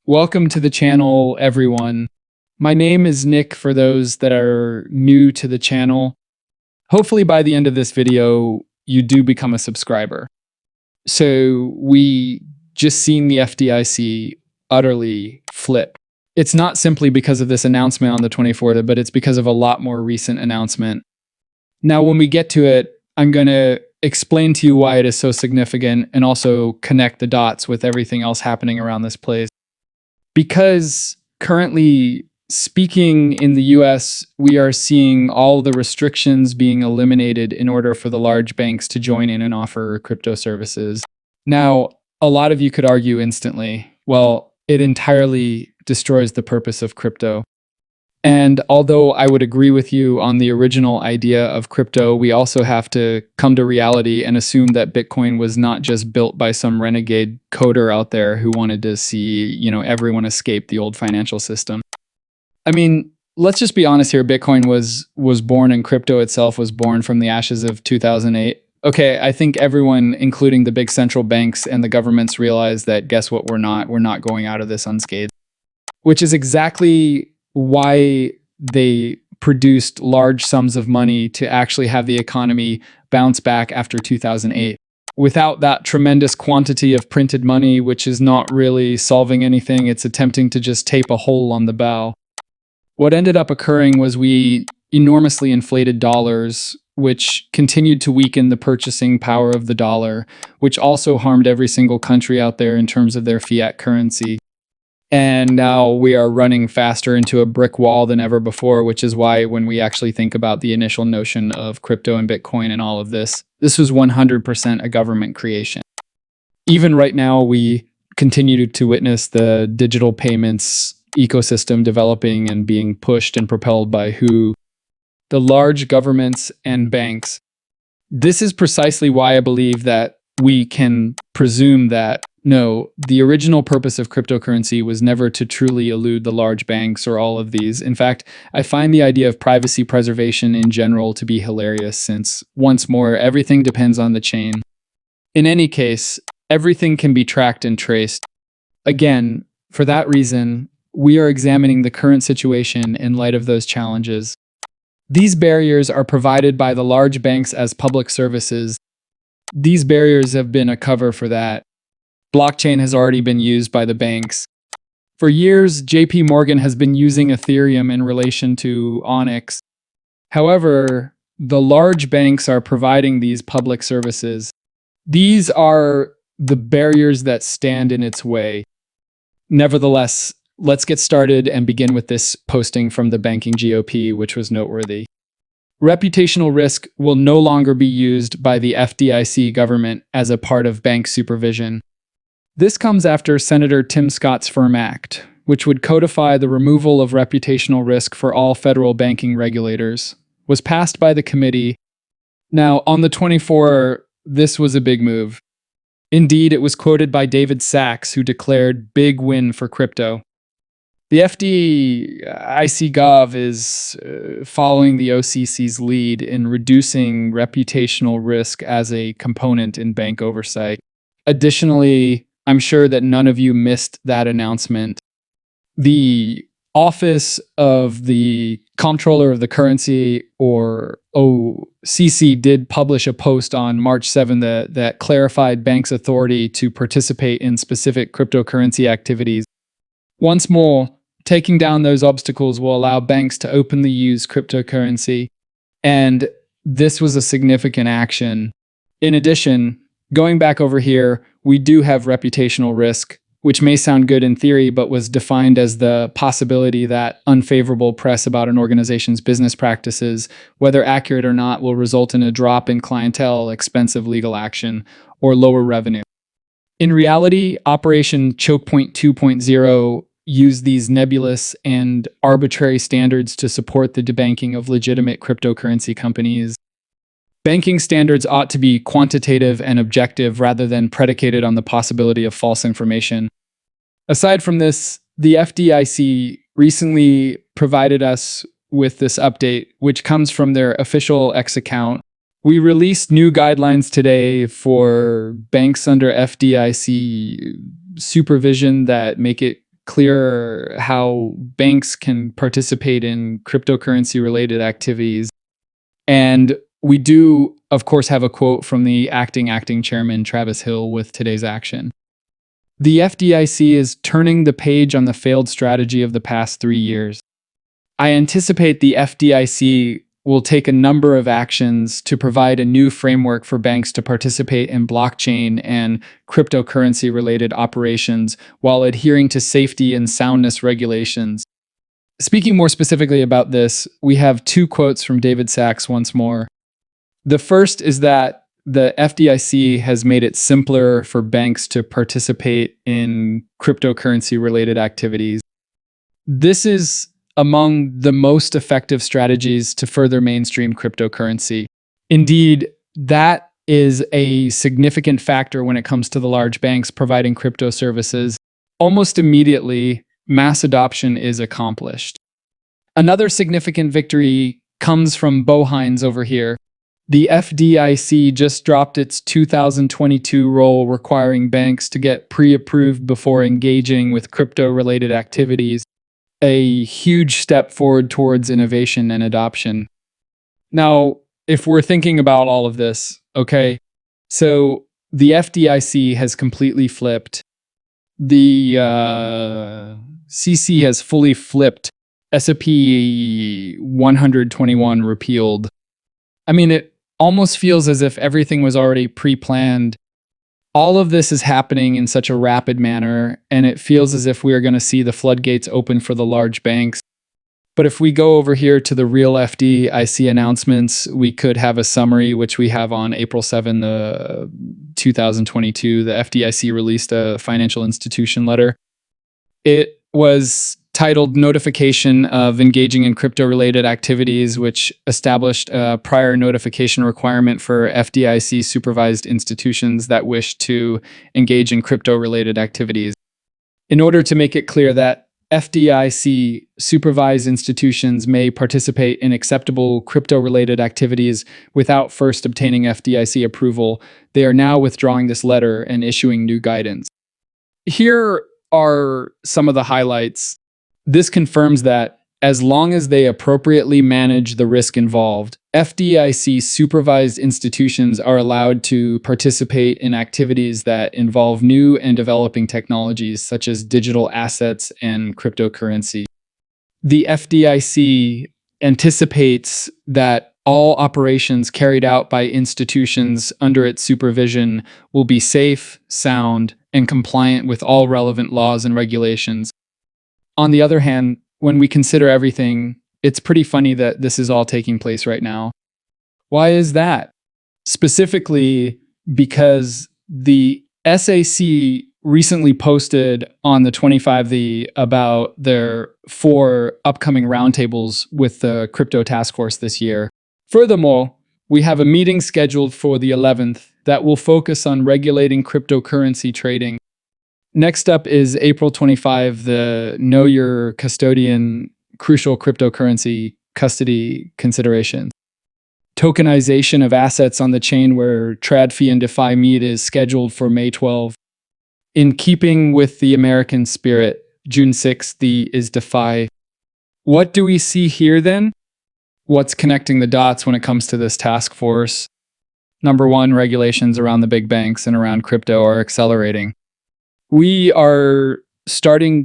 Welcome to the channel, everyone. My name is Nick for those that are new to the channel. Hopefully by the end of this video, you do become a subscriber. So we just seen the FDIC utterly flip. It's not simply because of this announcement on the 24th, but it's because of a lot more recent announcement. Now, when we get to it, I'm going to explain to you why it is so significant and also connect the dots with everything else happening around this place. Because currently speaking in the US, we are seeing all the restrictions being eliminated in order for the large banks to join in and offer crypto services. Now, a lot of you could argue instantly, well, it entirely destroys the purpose of crypto. And although I would agree with you on the original idea of crypto, we also have to come to reality and assume that Bitcoin was not just built by some renegade coder out there who wanted to see, everyone escape the old financial system. I mean, let's just be honest here. Bitcoin was born and crypto itself was born from the ashes of 2008. Okay, I think everyone, including the big central banks and the governments, realize that guess what? We're not going out of this unscathed, which is exactly why they produced large sums of money to actually have the economy bounce back after 2008. Without that tremendous quantity of printed money, which is not really solving anything, it's attempting to just tape a hole on the bow. What ended up occurring was we enormously inflated dollars, which continued to weaken the purchasing power of the dollar, which also harmed every single country out there in terms of their fiat currency. And now we are running faster into a brick wall than ever before, which is why when we actually think about the initial notion of crypto and Bitcoin and all of this, this was 100% a government creation. Even right now, we continue to witness the digital payments ecosystem developing and being pushed and propelled by who? The large governments and banks. This is precisely why I believe that we can presume that no, the original purpose of cryptocurrency was never to truly elude the large banks or all of these. In fact, I find the idea of privacy preservation in general to be hilarious since, once more, everything depends on the chain. In any case, everything can be tracked and traced. Again, for that reason, we are examining the current situation in light of those challenges. These barriers are provided by the large banks as public services. These barriers have been a cover for that. Blockchain has already been used by the banks. For years, JP Morgan has been using Ethereum in relation to Onyx. However, the large banks are providing these public services. These are the barriers that stand in its way. Nevertheless, let's get started and begin with this posting from the banking GOP, which was noteworthy. Reputational risk will no longer be used by the FDIC government as a part of bank supervision. This comes after Senator Tim Scott's FIRM Act, which would codify the removal of reputational risk for all federal banking regulators, was passed by the committee. Now, on the 24th, this was a big move. Indeed, it was quoted by David Sachs, who declared big win for crypto. The FDIC Gov is following the OCC's lead in reducing reputational risk as a component in bank oversight. Additionally, I'm sure that none of you missed that announcement. The Office of the Comptroller of the Currency, or OCC, did publish a post on March 7 that clarified banks' authority to participate in specific cryptocurrency activities. Once more, taking down those obstacles will allow banks to openly use cryptocurrency, and this was a significant action. In addition, going back over here, we do have reputational risk, which may sound good in theory, but was defined as the possibility that unfavorable press about an organization's business practices, whether accurate or not, will result in a drop in clientele, expensive legal action, or lower revenue. In reality, Operation Chokepoint 2.0 used these nebulous and arbitrary standards to support the debanking of legitimate cryptocurrency companies. Banking standards ought to be quantitative and objective rather than predicated on the possibility of false information. Aside from this, the FDIC recently provided us with this update, which comes from their official X account. We released new guidelines today for banks under FDIC supervision that make it clear how banks can participate in cryptocurrency-related activities. And we do, of course, have a quote from the acting chairman, Travis Hill, with today's action. The FDIC is turning the page on the failed strategy of the past 3 years. I anticipate the FDIC will take a number of actions to provide a new framework for banks to participate in blockchain and cryptocurrency-related operations while adhering to safety and soundness regulations. Speaking more specifically about this, we have 2 quotes from David Sachs once more. The first is that the FDIC has made it simpler for banks to participate in cryptocurrency-related activities. This is among the most effective strategies to further mainstream cryptocurrency. Indeed, that is a significant factor when it comes to the large banks providing crypto services. Almost immediately, mass adoption is accomplished. Another significant victory comes from Bo Hines over here. The FDIC just dropped its 2022 rule requiring banks to get pre-approved before engaging with crypto-related activities, a huge step forward towards innovation and adoption. Now, if we're thinking about all of this, okay, so the FDIC has completely flipped. The CC has fully flipped. S&P 121 repealed. I mean, it almost feels as if everything was already pre-planned. All of this is happening in such a rapid manner, and it feels as if we are going to see the floodgates open for the large banks. But if we go over here to the real FDIC announcements, we could have a summary, which we have on April 7, 2022. The FDIC released a financial institution letter. It was titled Notification of Engaging in Crypto-Related Activities, which established a prior notification requirement for FDIC-supervised institutions that wish to engage in crypto-related activities. In order to make it clear that FDIC-supervised institutions may participate in acceptable crypto-related activities without first obtaining FDIC approval, they are now withdrawing this letter and issuing new guidance. Here are some of the highlights. This confirms that as long as they appropriately manage the risk involved, FDIC-supervised institutions are allowed to participate in activities that involve new and developing technologies such as digital assets and cryptocurrency. The FDIC anticipates that all operations carried out by institutions under its supervision will be safe, sound, and compliant with all relevant laws and regulations. On the other hand, when we consider everything, it's pretty funny that this is all taking place right now. Why is that? Specifically because the SAC recently posted on the 25th about their 4 upcoming roundtables with the Crypto Task Force this year. Furthermore, we have a meeting scheduled for the 11th that will focus on regulating cryptocurrency trading. Next up is April 25, the Know Your Custodian Crucial Cryptocurrency Custody Considerations. Tokenization of assets on the chain where TradFi and DeFi meet is scheduled for May 12. In keeping with the American spirit, June 6th is DeFi. What do we see here then? What's connecting the dots when it comes to this task force? Number 1, regulations around the big banks and around crypto are accelerating. We are starting